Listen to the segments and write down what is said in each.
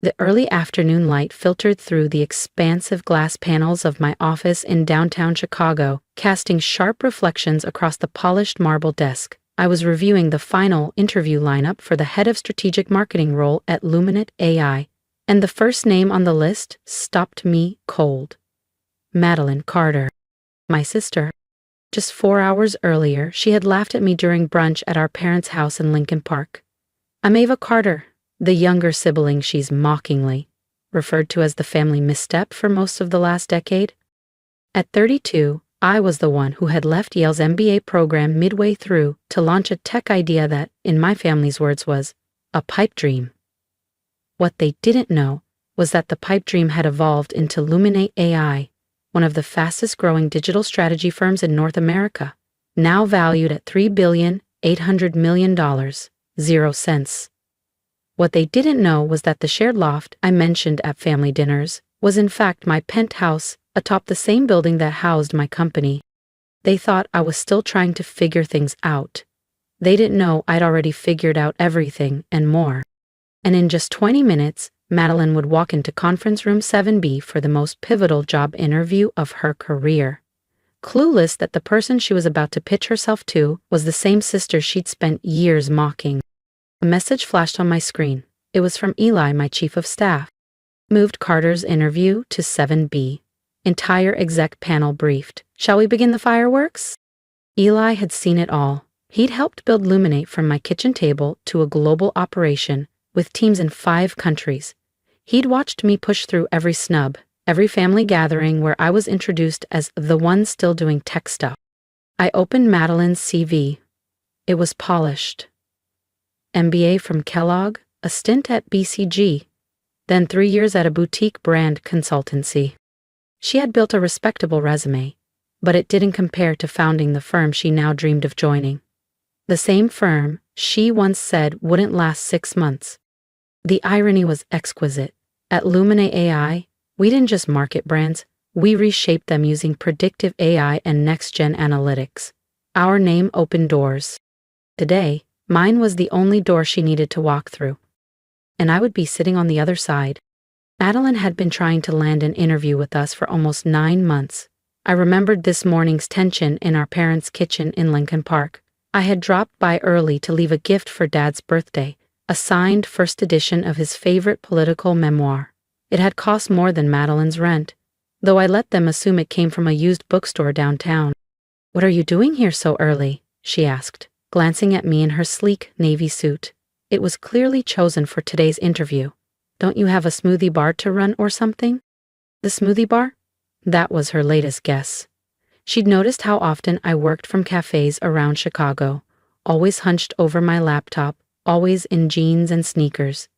The early afternoon light filtered through the expansive glass panels of my office in downtown Chicago, casting sharp reflections across the polished marble desk. I was reviewing the final interview lineup for the head of strategic marketing role at Luminate AI, and the first name on the list stopped me cold. Madeline Carter. My sister. Just 4 hours earlier, she had laughed at me during brunch at our parents' house in Lincoln Park. "I'm Ava Carter," the younger sibling she's mockingly referred to as the family misstep for most of the last decade. At 32, I was the one who had left Yale's MBA program midway through to launch a tech idea that, in my family's words, was a pipe dream. What they didn't know was that the pipe dream had evolved into Luminate AI, one of the fastest-growing digital strategy firms in North America, now valued at $3,800,000,000, 0 cents. What they didn't know was that the shared loft I mentioned at family dinners was in fact my penthouse atop the same building that housed my company. They thought I was still trying to figure things out. They didn't know I'd already figured out everything and more. And in just 20 minutes, Madeline would walk into conference room 7B for the most pivotal job interview of her career, clueless that the person she was about to pitch herself to was the same sister she'd spent years mocking. A message flashed on my screen. It was from Eli, my chief of staff. Moved Carter's interview to 7B. Entire exec panel briefed. "Shall we begin the fireworks?" Eli had seen it all. He'd helped build Luminate from my kitchen table to a global operation with teams in 5 countries. He'd watched me push through every snub, every family gathering where I was introduced as the one still doing tech stuff. I opened Madeline's CV. It was polished. MBA from Kellogg, a stint at BCG, then 3 years at a boutique brand consultancy. She had built a respectable resume, but it didn't compare to founding the firm she now dreamed of joining. The same firm she once said wouldn't last 6 months. The irony was exquisite. At Luminate AI, we didn't just market brands, we reshaped them using predictive AI and next-gen analytics. Our name opened doors. Today, mine was the only door she needed to walk through. And I would be sitting on the other side. Madeline had been trying to land an interview with us for almost 9 months. I remembered this morning's tension in our parents' kitchen in Lincoln Park. I had dropped by early to leave a gift for Dad's birthday, a signed first edition of his favorite political memoir. It had cost more than Madeline's rent, though I let them assume it came from a used bookstore downtown. "What are you doing here so early?" she asked, glancing at me in her sleek navy suit. It was clearly chosen for today's interview. "Don't you have a smoothie bar to run or something?" The smoothie bar? That was her latest guess. She'd noticed how often I worked from cafes around Chicago, always hunched over my laptop, always in jeans and sneakers.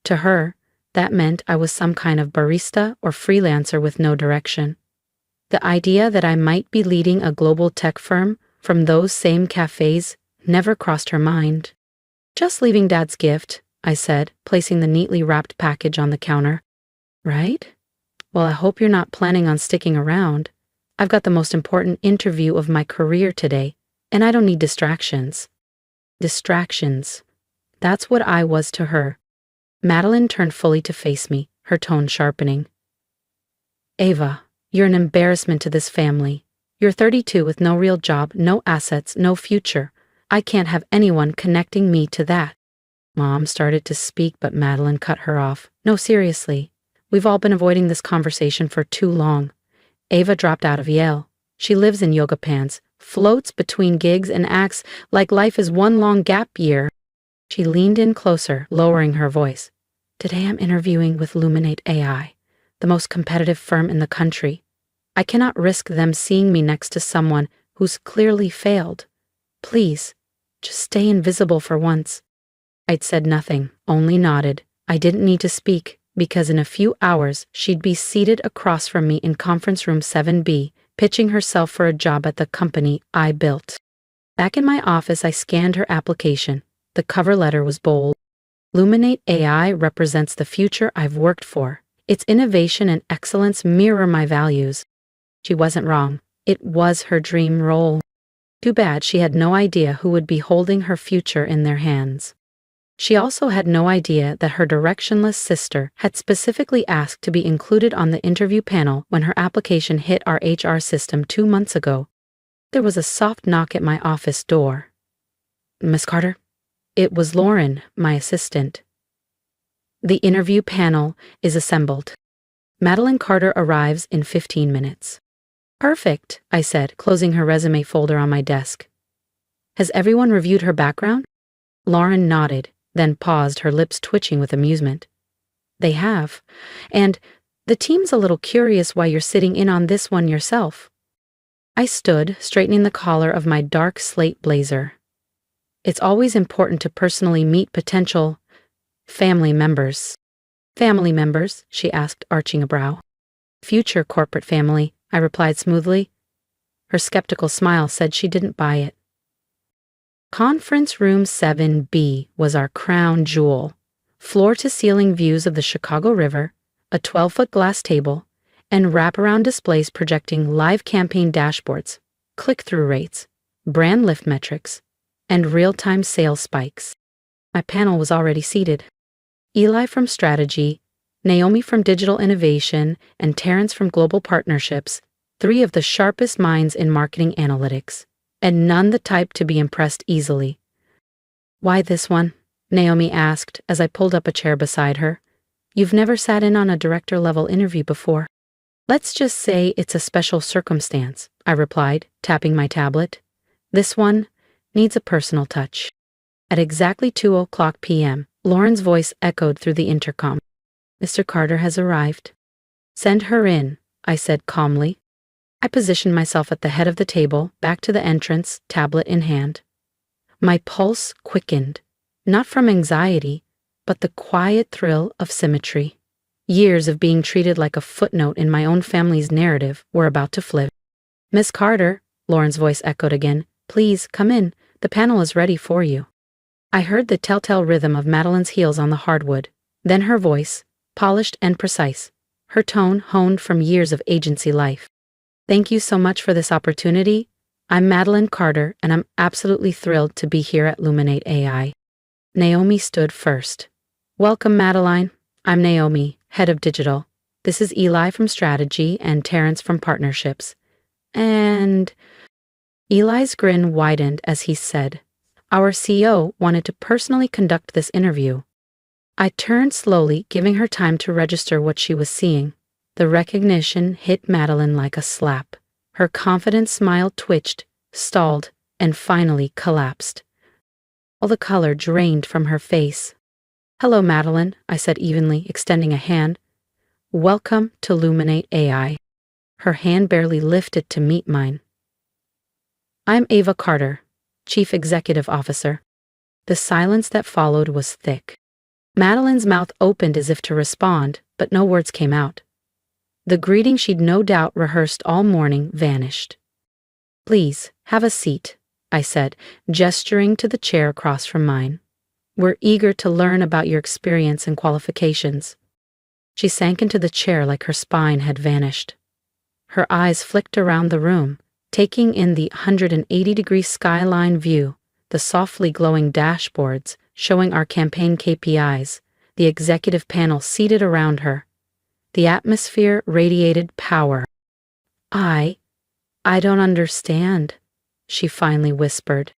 To her, that meant I was some kind of barista or freelancer with no direction. The idea that I might be leading a global tech firm from those same cafes never crossed her mind. "Just leaving Dad's gift," I said, placing the neatly wrapped package on the counter. "Right? Well, I hope you're not planning on sticking around. I've got the most important interview of my career today, and I don't need distractions." Distractions. That's what I was to her. Madeline turned fully to face me, her tone sharpening. "Ava, you're an embarrassment to this family. You're 32 with no real job, no assets, no future. I can't have anyone connecting me to that." Mom started to speak, but Madeline cut her off. "No, seriously. We've all been avoiding this conversation for too long. Ava dropped out of Yale. She lives in yoga pants, floats between gigs and acts like life is one long gap year." She leaned in closer, lowering her voice. "Today I'm interviewing with Luminate AI, the most competitive firm in the country. I cannot risk them seeing me next to someone who's clearly failed. Please, just stay invisible for once." I'd said nothing, only nodded. I didn't need to speak, because in a few hours she'd be seated across from me in conference room 7B, pitching herself for a job at the company I built. Back in my office, I scanned her application. The cover letter was bold. "Luminate AI represents the future I've worked for. Its innovation and excellence mirror my values." She wasn't wrong. It was her dream role. Too bad she had no idea who would be holding her future in their hands. She also had no idea that her directionless sister had specifically asked to be included on the interview panel when her application hit our HR system 2 months ago. There was a soft knock at my office door. "Miss Carter?" It was Lauren, my assistant. "The interview panel is assembled. Madeline Carter arrives in 15 minutes. "Perfect," I said, closing her resume folder on my desk. "Has everyone reviewed her background?" Lauren nodded, then paused, her lips twitching with amusement. "They have. And the team's a little curious why you're sitting in on this one yourself." I stood, straightening the collar of my dark slate blazer. "It's always important to personally meet potential family members." "Family members?" she asked, arching a brow. "Future corporate family," I replied smoothly. Her skeptical smile said she didn't buy it. Conference Room 7B was our crown jewel. Floor-to-ceiling views of the Chicago River, a 12-foot glass table, and wraparound displays projecting live campaign dashboards, click-through rates, brand lift metrics, and real-time sales spikes. My panel was already seated. Eli from Strategy, Naomi from Digital Innovation, and Terrence from Global Partnerships, 3 of the sharpest minds in marketing analytics, and none the type to be impressed easily. "Why this one?" Naomi asked as I pulled up a chair beside her. "You've never sat in on a director-level interview before." "Let's just say it's a special circumstance," I replied, tapping my tablet. "This one needs a personal touch." At exactly 2:00 p.m., Lauren's voice echoed through the intercom. "Mr. Carter has arrived." "Send her in," I said calmly. I positioned myself at the head of the table, back to the entrance, tablet in hand. My pulse quickened, not from anxiety, but the quiet thrill of symmetry. Years of being treated like a footnote in my own family's narrative were about to flip. "Miss Carter," Lauren's voice echoed again, "please come in. The panel is ready for you." I heard the telltale rhythm of Madeline's heels on the hardwood, then her voice, polished and precise, her tone honed from years of agency life. "Thank you so much for this opportunity. I'm Madeline Carter, and I'm absolutely thrilled to be here at Luminate AI." Naomi stood first. "Welcome, Madeline. I'm Naomi, head of digital. This is Eli from Strategy and Terrence from Partnerships. And..." Eli's grin widened as he said, "Our CEO wanted to personally conduct this interview." I turned slowly, giving her time to register what she was seeing. The recognition hit Madeline like a slap. Her confident smile twitched, stalled, and finally collapsed. All the color drained from her face. "Hello, Madeline," I said evenly, extending a hand. "Welcome to Luminate AI." Her hand barely lifted to meet mine. "I'm Ava Carter, Chief Executive Officer." The silence that followed was thick. Madeline's mouth opened as if to respond, but no words came out. The greeting she'd no doubt rehearsed all morning vanished. "Please, have a seat," I said, gesturing to the chair across from mine. "We're eager to learn about your experience and qualifications." She sank into the chair like her spine had vanished. Her eyes flicked around the room, taking in the 180-degree skyline view, the softly glowing dashboards showing our campaign KPIs, the executive panel seated around her. The atmosphere radiated power. I don't understand," she finally whispered.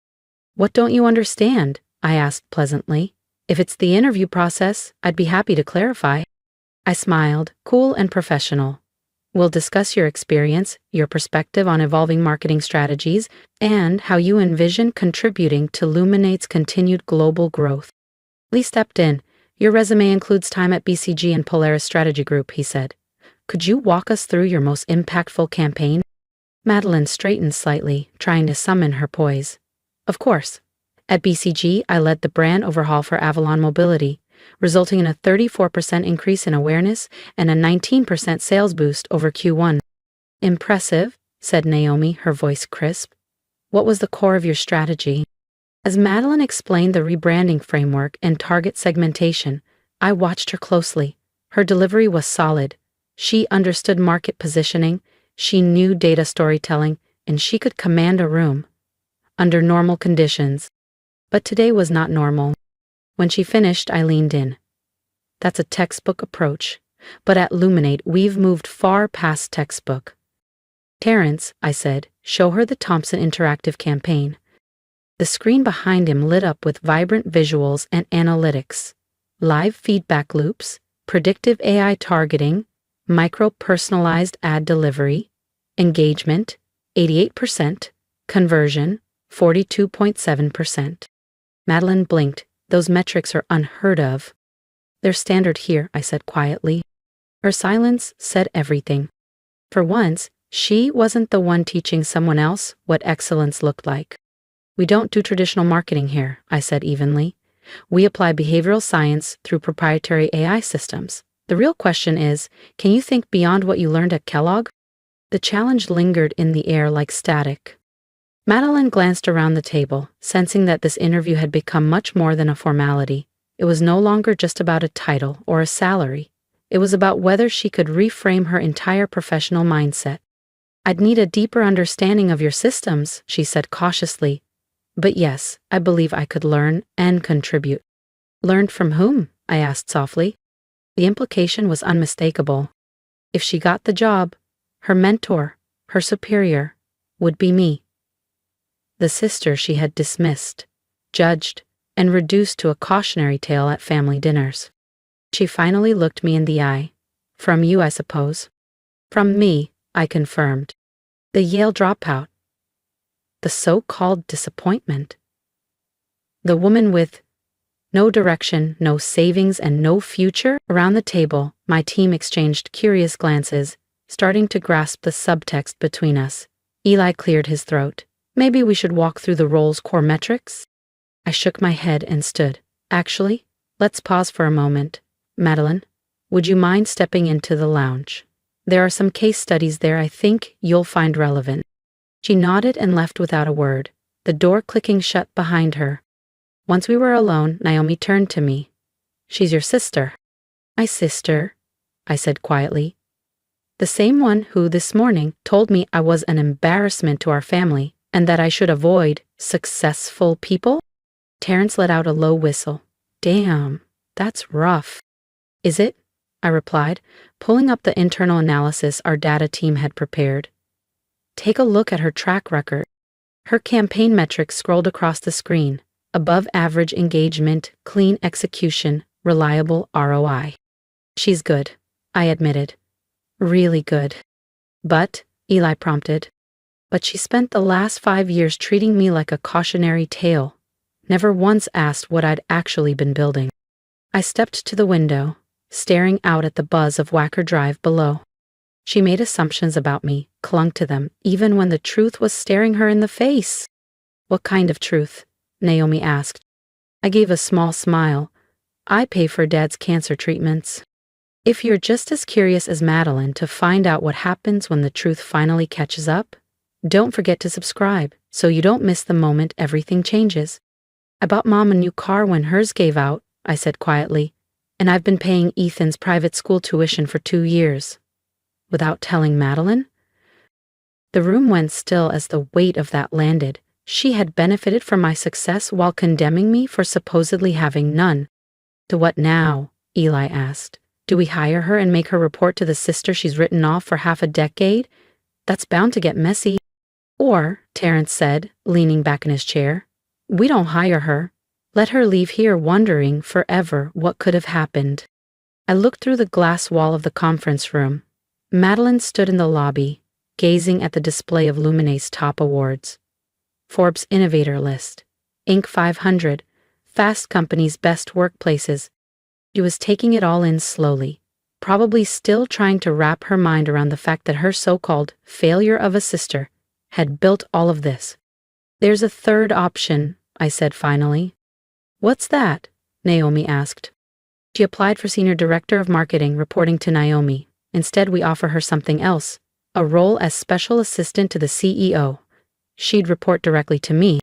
"What don't you understand?" I asked pleasantly. "If it's the interview process, I'd be happy to clarify." I smiled, cool and professional. "We'll discuss your experience, your perspective on evolving marketing strategies, and how you envision contributing to Luminate's continued global growth." Lee stepped in. "Your resume includes time at BCG and Polaris Strategy Group," he said. "Could you walk us through your most impactful campaign?" Madeline straightened slightly, trying to summon her poise. "Of course. At BCG, I led the brand overhaul for Avalon Mobility, resulting in a 34% increase in awareness and a 19% sales boost over Q1. "Impressive," said Naomi, her voice crisp. "What was the core of your strategy?" As Madeline explained the rebranding framework and target segmentation, I watched her closely. Her delivery was solid. She understood market positioning, she knew data storytelling, and she could command a room. Under normal conditions. But today was not normal. When she finished, I leaned in. That's a textbook approach. But at Luminate, we've moved far past textbook. Terrence, I said, show her the Thompson Interactive campaign. The screen behind him lit up with vibrant visuals and analytics. Live feedback loops, predictive AI targeting, micro-personalized ad delivery, engagement, 88%, conversion, 42.7%. Madeline blinked. Those metrics are unheard of. They're standard here, I said quietly. Her silence said everything. For once, she wasn't the one teaching someone else what excellence looked like. We don't do traditional marketing here, I said evenly. We apply behavioral science through proprietary AI systems. The real question is, can you think beyond what you learned at Kellogg? The challenge lingered in the air like static. Madeline glanced around the table, sensing that this interview had become much more than a formality. It was no longer just about a title or a salary. It was about whether she could reframe her entire professional mindset. I'd need a deeper understanding of your systems, she said cautiously. But yes, I believe I could learn and contribute. Learned from whom? I asked softly. The implication was unmistakable. If she got the job, her mentor, her superior, would be me. The sister she had dismissed, judged, and reduced to a cautionary tale at family dinners. She finally looked me in the eye. From you, I suppose. From me, I confirmed. The Yale dropout. The so-called disappointment. The woman with no direction, no savings, and no future. Around the table, my team exchanged curious glances, starting to grasp the subtext between us. Eli cleared his throat. Maybe we should walk through the role's core metrics? I shook my head and stood. Actually, let's pause for a moment. Madeline, would you mind stepping into the lounge? There are some case studies there I think you'll find relevant. She nodded and left without a word, the door clicking shut behind her. Once we were alone, Naomi turned to me. She's your sister. My sister, I said quietly. The same one who this morning told me I was an embarrassment to our family and that I should avoid successful people? Terrence let out a low whistle. Damn, that's rough. Is it? I replied, pulling up the internal analysis our data team had prepared. Take a look at her track record. Her campaign metrics scrolled across the screen. Above average engagement, clean execution, reliable ROI. She's good, I admitted. Really good. But, Eli prompted. But she spent the last 5 years treating me like a cautionary tale. Never once asked what I'd actually been building. I stepped to the window, staring out at the buzz of Wacker Drive below. She made assumptions about me, clung to them, even when the truth was staring her in the face. What kind of truth? Naomi asked. I gave a small smile. I pay for Dad's cancer treatments. If you're just as curious as Madeline to find out what happens when the truth finally catches up, don't forget to subscribe so you don't miss the moment everything changes. I bought Mom a new car when hers gave out, I said quietly, and I've been paying Ethan's private school tuition for 2 years. Without telling Madeline? The room went still as the weight of that landed. She had benefited from my success while condemning me for supposedly having none. To what now? Eli asked. Do we hire her and make her report to the sister she's written off for half a decade? That's bound to get messy. Or, Terrence said, leaning back in his chair, we don't hire her. Let her leave here wondering forever what could have happened. I looked through the glass wall of the conference room. Madeline stood in the lobby, gazing at the display of Luminate's top awards. Forbes Innovator List, Inc. 500, Fast Company's Best Workplaces. She was taking it all in slowly, probably still trying to wrap her mind around the fact that her so-called failure of a sister had built all of this. There's a third option, I said finally. What's that? Naomi asked. She applied for Senior Director of Marketing, reporting to Naomi. Instead, we offer her something else, a role as Special Assistant to the CEO. She'd report directly to me.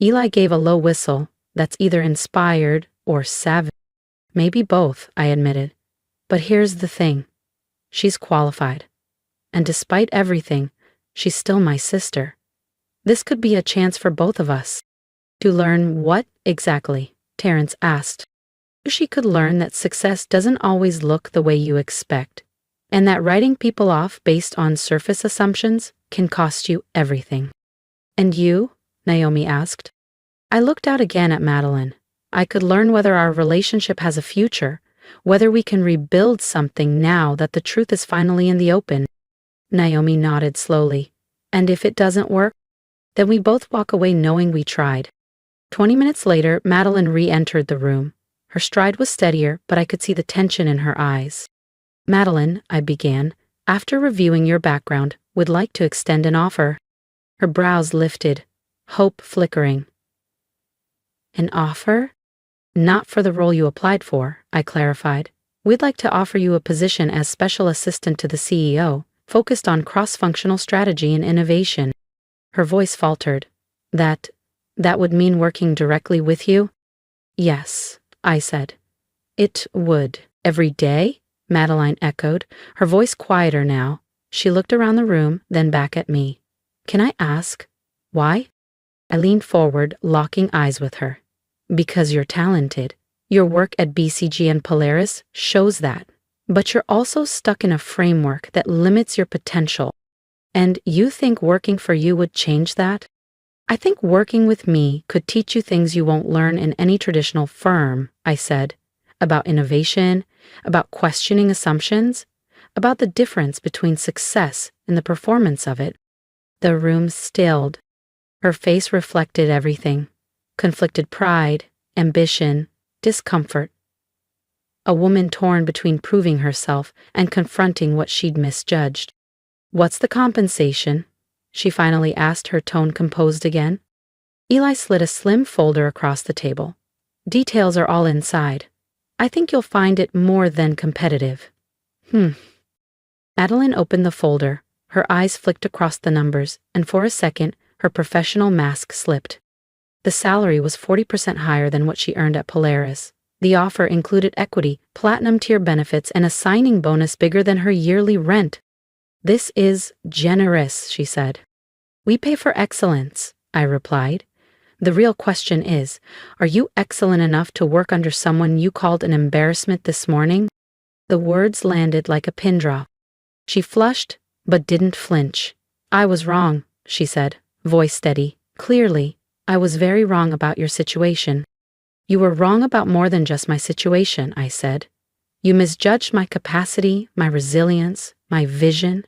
Eli gave a low whistle. That's either inspired or savage. Maybe both, I admitted. But here's the thing. She's qualified. And despite everything, she's still my sister. This could be a chance for both of us. To learn what exactly? Terrence asked. She could learn that success doesn't always look the way you expect, and that writing people off based on surface assumptions can cost you everything. And you? Naomi asked. I looked out again at Madeline. I could learn whether our relationship has a future, whether we can rebuild something now that the truth is finally in the open. Naomi nodded slowly. And if it doesn't work, then we both walk away knowing we tried. 20 minutes later, Madeline re-entered the room. Her stride was steadier, but I could see the tension in her eyes. Madeline, I began, after reviewing your background, would like to extend an offer. Her brows lifted, hope flickering. An offer? Not for the role you applied for, I clarified. We'd like to offer you a position as special assistant to the CEO, focused on cross-functional strategy and innovation. Her voice faltered. That would mean working directly with you? Yes, I said. It would. Every day? Madeline echoed, her voice quieter now. She looked around the room, then back at me. Can I ask, why? I leaned forward, locking eyes with her. Because you're talented. Your work at BCG and Polaris shows that. But you're also stuck in a framework that limits your potential. And you think working for you would change that? I think working with me could teach you things you won't learn in any traditional firm, I said. About innovation, about questioning assumptions, about the difference between success and the performance of it. The room stilled. Her face reflected everything. Conflicted pride, ambition, discomfort. A woman torn between proving herself and confronting what she'd misjudged. What's the compensation? She finally asked, her tone composed again. Eli slid a slim folder across the table. Details are all inside. I think you'll find it more than competitive. Madeline opened the folder. Her eyes flicked across the numbers, and for a second, her professional mask slipped. The salary was 40% higher than what she earned at Polaris. The offer included equity, platinum-tier benefits, and a signing bonus bigger than her yearly rent. This is generous, she said. We pay for excellence, I replied. The real question is, are you excellent enough to work under someone you called an embarrassment this morning? The words landed like a pin drop. She flushed, but didn't flinch. I was wrong, she said, voice steady. Clearly, I was very wrong about your situation. You were wrong about more than just my situation, I said. You misjudged my capacity, my resilience, my vision,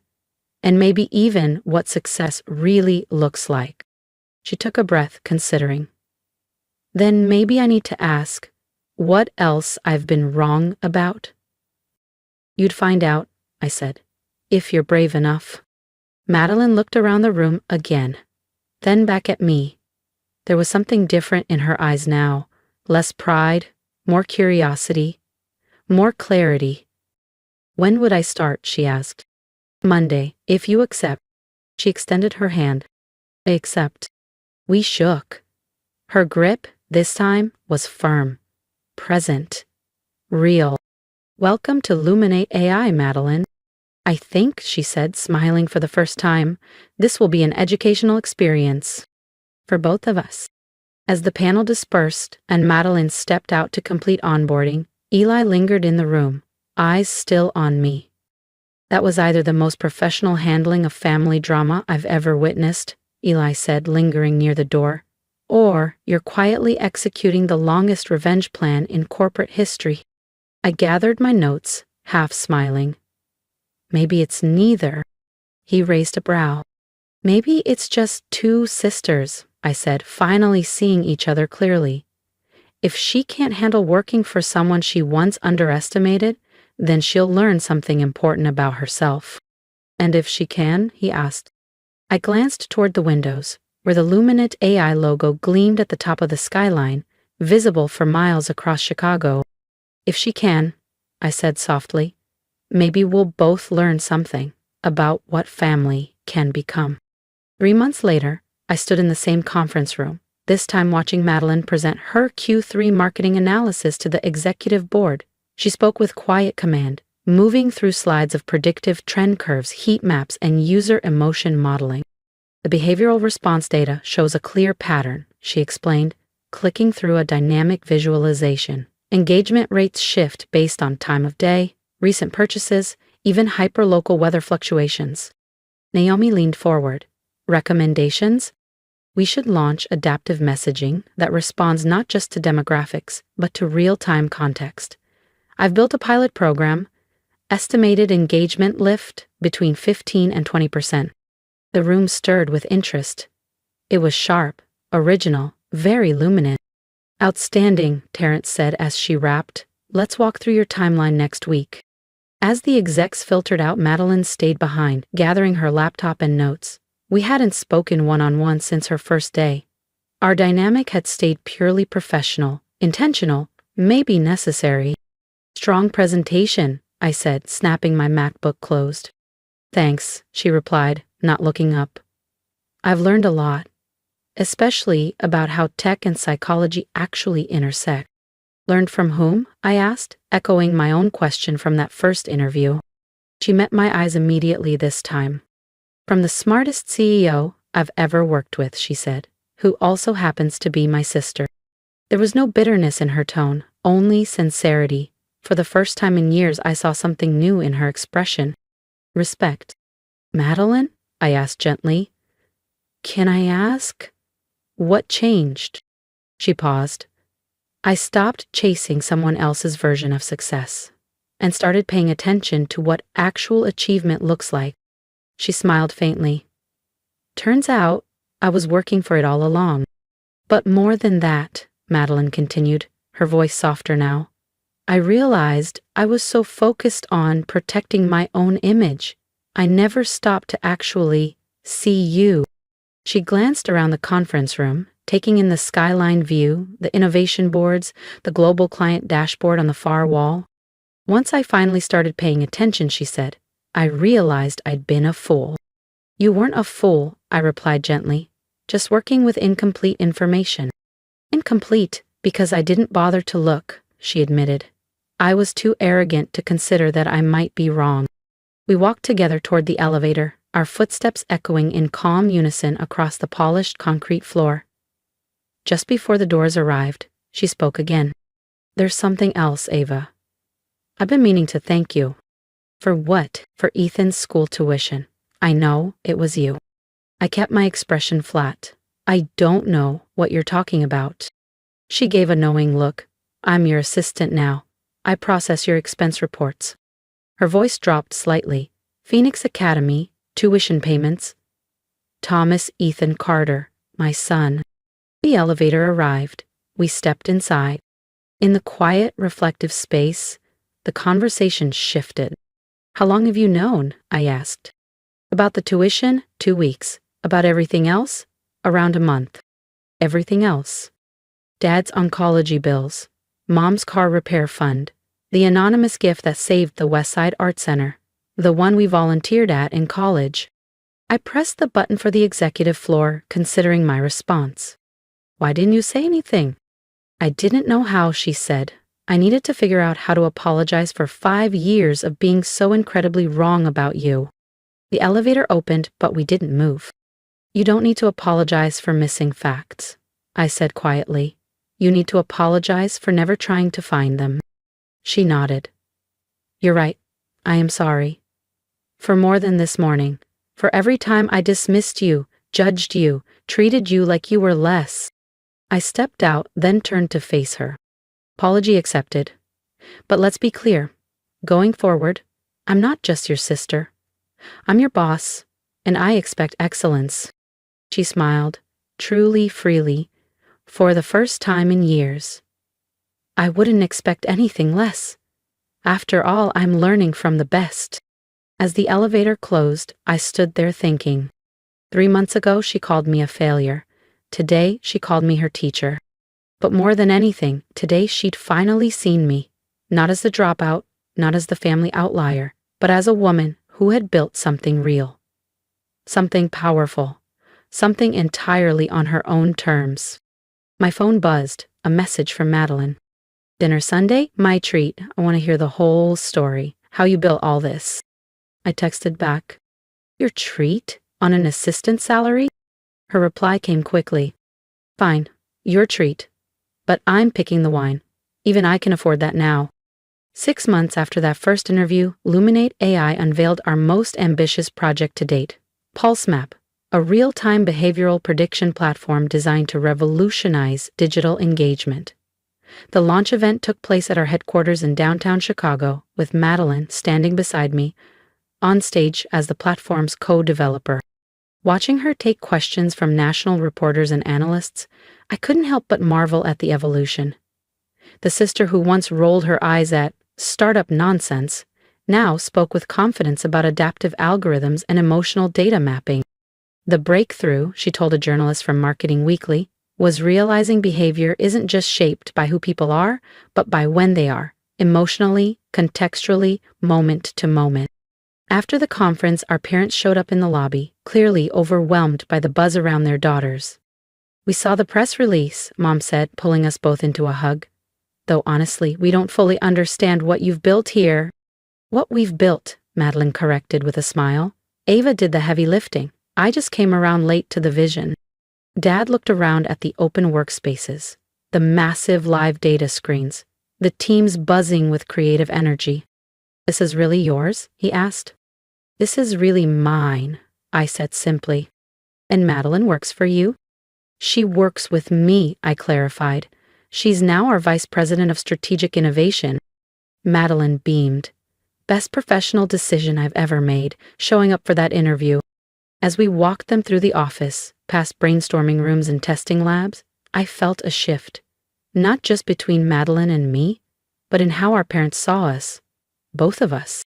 and maybe even what success really looks like. She took a breath, considering. Then maybe I need to ask, what else I've been wrong about? You'd find out, I said, if you're brave enough. Madeline looked around the room again, then back at me. There was something different in her eyes now, less pride, more curiosity, more clarity. When would I start, she asked. Monday, if you accept. She extended her hand. I accept. We shook. Her grip, this time, was firm, present, real. Welcome to Luminate AI, Madeline. I think, she said, smiling for the first time, this will be an educational experience for both of us. As the panel dispersed and Madeline stepped out to complete onboarding, Eli lingered in the room, eyes still on me. That was either the most professional handling of family drama I've ever witnessed, Eli said, lingering near the door, or you're quietly executing the longest revenge plan in corporate history. I gathered my notes, half smiling. Maybe it's neither. He raised a brow. Maybe it's just two sisters, I said, finally seeing each other clearly. If she can't handle working for someone she once underestimated, then she'll learn something important about herself. And if she can, he asked. I glanced toward the windows, where the Luminate AI logo gleamed at the top of the skyline, visible for miles across Chicago. If she can, I said softly, maybe we'll both learn something about what family can become. 3 months later, I stood in the same conference room, this time watching Madeline present her Q3 marketing analysis to the executive board. She spoke with quiet command, moving through slides of predictive trend curves, heat maps, and user emotion modeling. The behavioral response data shows a clear pattern, she explained. clicking through a dynamic visualization. Engagement rates shift based on time of day, recent purchases, even hyperlocal weather fluctuations. Naomi leaned forward. Recommendations? We should launch adaptive messaging that responds not just to demographics, but to real-time context. I've built a pilot program. Estimated engagement lift between 15 and 20%. The room stirred with interest. It was sharp, original, very luminous. Outstanding, Terrence said as she rapped. Let's walk through your timeline next week. As the execs filtered out, Madeline stayed behind, gathering her laptop and notes. We hadn't spoken one-on-one since her first day. Our dynamic had stayed purely professional, intentional, maybe necessary. Strong presentation, I said, snapping my MacBook closed. Thanks, she replied, not looking up. I've learned a lot, especially about how tech and psychology actually intersect. Learned from whom? I asked, echoing my own question from that first interview. She met my eyes immediately this time. From the smartest CEO I've ever worked with, she said, who also happens to be my sister. There was no bitterness in her tone, only sincerity. For the first time in years, I saw something new in her expression. Respect. Madeline? I asked gently. Can I ask? What changed? She paused. I stopped chasing someone else's version of success and started paying attention to what actual achievement looks like. She smiled faintly. Turns out, I was working for it all along. But more than that, Madeline continued, her voice softer now. I realized I was so focused on protecting my own image, I never stopped to actually see you. She glanced around the conference room, taking in the skyline view, the innovation boards, the global client dashboard on the far wall. Once I finally started paying attention, she said, I realized I'd been a fool. You weren't a fool, I replied gently, just working with incomplete information. Incomplete because I didn't bother to look, she admitted. I was too arrogant to consider that I might be wrong. We walked together toward the elevator, our footsteps echoing in calm unison across the polished concrete floor. Just before the doors arrived, she spoke again. There's something else, Ava. I've been meaning to thank you. For what? For Ethan's school tuition. I know it was you. I kept my expression flat. I don't know what you're talking about. She gave a knowing look. I'm your assistant now. I process your expense reports. Her voice dropped slightly. Phoenix Academy, tuition payments. Thomas Ethan Carter, my son. The elevator arrived. We stepped inside. In the quiet, reflective space, the conversation shifted. How long have you known? I asked. About the tuition, 2 weeks. About everything else? Around a month. Everything else. Dad's oncology bills. Mom's car repair fund. The anonymous gift that saved the Westside Art Center. The one we volunteered at in college. I pressed the button for the executive floor, considering my response. Why didn't you say anything? I didn't know how, she said. I needed to figure out how to apologize for 5 years of being so incredibly wrong about you. The elevator opened, but we didn't move. You don't need to apologize for missing facts, I said quietly. You need to apologize for never trying to find them. She nodded. You're right. I am sorry. For more than this morning. For every time I dismissed you, judged you, treated you like you were less. I stepped out, then turned to face her. Apology accepted. But let's be clear. Going forward, I'm not just your sister. I'm your boss, and I expect excellence. She smiled, truly freely, for the first time in years. I wouldn't expect anything less. After all, I'm learning from the best. As the elevator closed, I stood there thinking. 3 months ago, she called me a failure. Today, she called me her teacher. But more than anything, today she'd finally seen me, not as the dropout, not as the family outlier, but as a woman who had built something real. Something powerful. Something entirely on her own terms. My phone buzzed, a message from Madeline. Dinner Sunday? My treat. I want to hear the whole story. How you built all this. I texted back. Your treat? On an assistant salary? Her reply came quickly. Fine. Your treat. But I'm picking the wine. Even I can afford that now. 6 months after that first interview, Luminate AI unveiled our most ambitious project to date, PulseMap, a real-time behavioral prediction platform designed to revolutionize digital engagement. The launch event took place at our headquarters in downtown Chicago, with Madeline standing beside me, on stage as the platform's co-developer. Watching her take questions from national reporters and analysts, I couldn't help but marvel at the evolution. The sister who once rolled her eyes at startup nonsense now spoke with confidence about adaptive algorithms and emotional data mapping. The breakthrough, she told a journalist from Marketing Weekly, was realizing behavior isn't just shaped by who people are, but by when they are, emotionally, contextually, moment to moment. After the conference, our parents showed up in the lobby, clearly overwhelmed by the buzz around their daughters. "We saw the press release," Mom said, pulling us both into a hug. "Though honestly, we don't fully understand what you've built here." "What we've built," Madeline corrected with a smile. "Ava did the heavy lifting. I just came around late to the vision." Dad looked around at the open workspaces, the massive live data screens, the teams buzzing with creative energy. "This is really yours?" he asked. "This is really mine," I said simply. "And Madeline works for you?" "She works with me," I clarified. "She's now our Vice President of Strategic Innovation." Madeline beamed. "Best professional decision I've ever made, showing up for that interview." As we walked them through the office, past brainstorming rooms and testing labs, I felt a shift. Not just between Madeline and me, but in how our parents saw us. Both of us.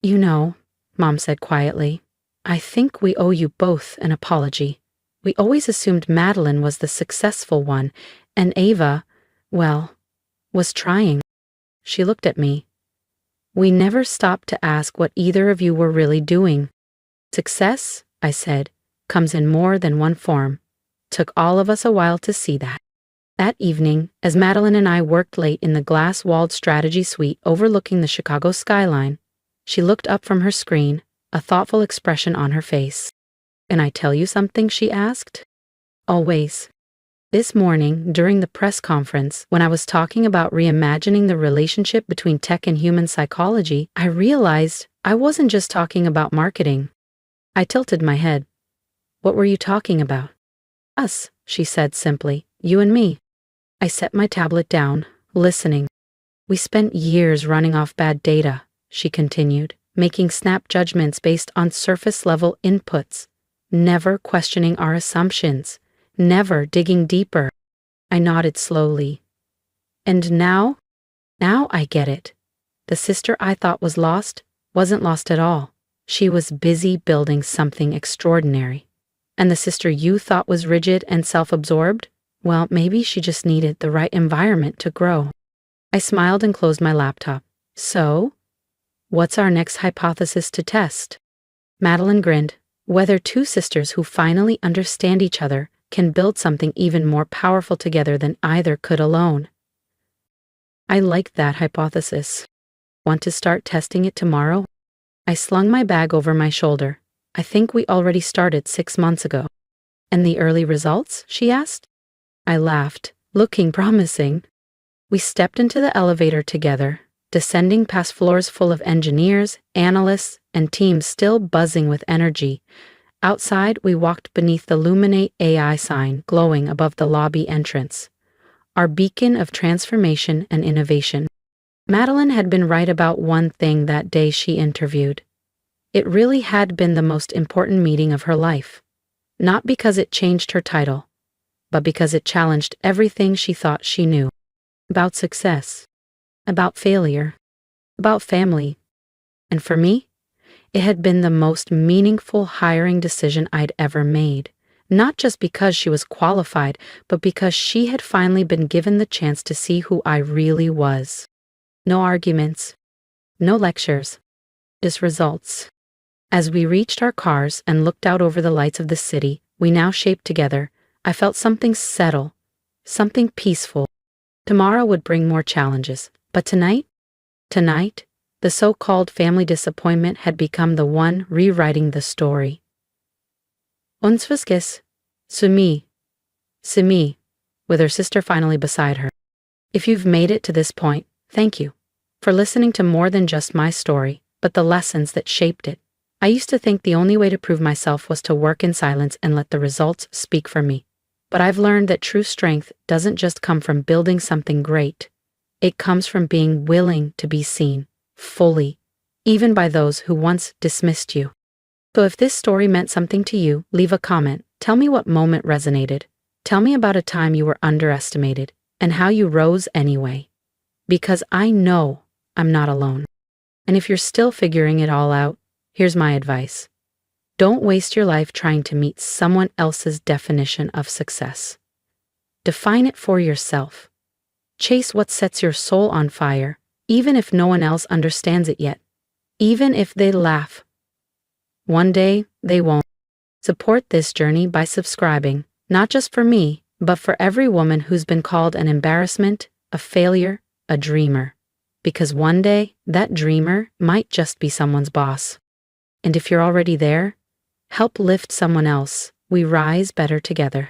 "You know," Mom said quietly, "I think we owe you both an apology. We always assumed Madeline was the successful one, and Ava, well, was trying." She looked at me. "We never stopped to ask what either of you were really doing." "Success," I said, "comes in more than one form. Took all of us a while to see that." That evening, as Madeline and I worked late in the glass-walled strategy suite overlooking the Chicago skyline, she looked up from her screen, a thoughtful expression on her face. "Can I tell you something?" she asked. "Always." This morning, during the press conference, when I was talking about reimagining the relationship between tech and human psychology, I realized I wasn't just talking about marketing. I tilted my head. "What were you talking about?" "Us," she said simply. "You and me." I set my tablet down, listening. "We spent years running off bad data," she continued, "making snap judgments based on surface-level inputs, never questioning our assumptions, never digging deeper." I nodded slowly. "And now? Now I get it. The sister I thought was lost wasn't lost at all. She was busy building something extraordinary. And the sister you thought was rigid and self-absorbed? Well, maybe she just needed the right environment to grow." I smiled and closed my laptop. "So, what's our next hypothesis to test?" Madeline grinned. "Whether two sisters who finally understand each other can build something even more powerful together than either could alone." I liked that hypothesis. "Want to start testing it tomorrow?" I slung my bag over my shoulder. "I think we already started 6 months ago." "And the early results?" she asked. I laughed, looking promising. We stepped into the elevator together, descending past floors full of engineers, analysts, and teams still buzzing with energy. Outside, we walked beneath the Luminate AI sign glowing above the lobby entrance, our beacon of transformation and innovation. Madeline had been right about one thing that day she interviewed. It really had been the most important meeting of her life. Not because it changed her title, but because it challenged everything she thought she knew. About success, about failure, about family. And for me, it had been the most meaningful hiring decision I'd ever made. Not just because she was qualified, but because she had finally been given the chance to see who I really was. No arguments, no lectures, just results. As we reached our cars and looked out over the lights of the city we now shaped together, I felt something settle, something peaceful. Tomorrow would bring more challenges, but tonight, the so-called family disappointment had become the one rewriting the story. "Uns was ges, sumi," with her sister finally beside her. If you've made it to this point, thank you for listening to more than just my story, but the lessons that shaped it. I used to think the only way to prove myself was to work in silence and let the results speak for me. But I've learned that true strength doesn't just come from building something great. It comes from being willing to be seen, fully, even by those who once dismissed you. So if this story meant something to you, leave a comment. Tell me what moment resonated. Tell me about a time you were underestimated and how you rose anyway. Because I know I'm not alone. And if you're still figuring it all out, here's my advice. Don't waste your life trying to meet someone else's definition of success. Define it for yourself. Chase what sets your soul on fire, even if no one else understands it yet. Even if they laugh. One day, they won't. Support this journey by subscribing, not just for me, but for every woman who's been called an embarrassment, a failure, a dreamer. Because one day, that dreamer might just be someone's boss. And if you're already there, help lift someone else. We rise better together.